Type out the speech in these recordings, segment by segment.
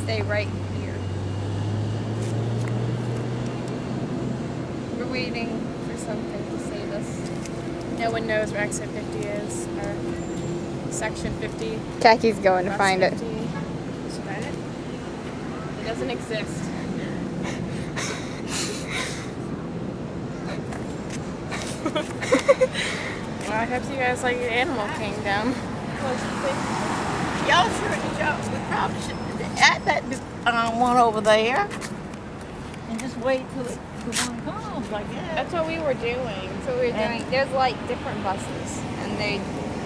stay right here. We're waiting for something to save us. No one knows where exit 50 is, or section 50. Jackie's going to bus find 50. it. Is that it? It doesn't exist. Well, I hope you guys like Animal Kingdom. Y'all we probably should add that one over there and just wait till the one comes, I guess. That's what we were doing. So we're doing. There's like different buses, and they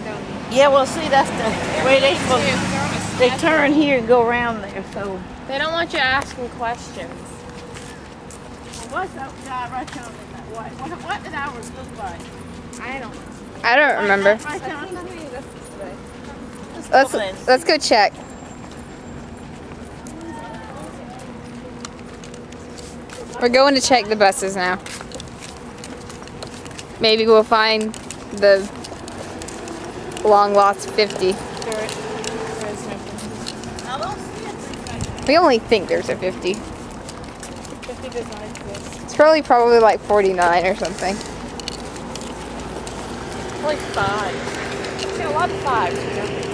don't. Yeah, well, see, that's the way they turn here and go around there. So They don't want you asking questions. what's that guy right down there? What did ours look like? I don't remember. Right down there? Let's go check. We're going to check the buses now. Maybe we'll find the long lost 50. There is no 50. I don't see it. We only think there's a 50. 50 does not exist. It's probably like 49 or something. Like 5. I've seen a lot of 5s, you know?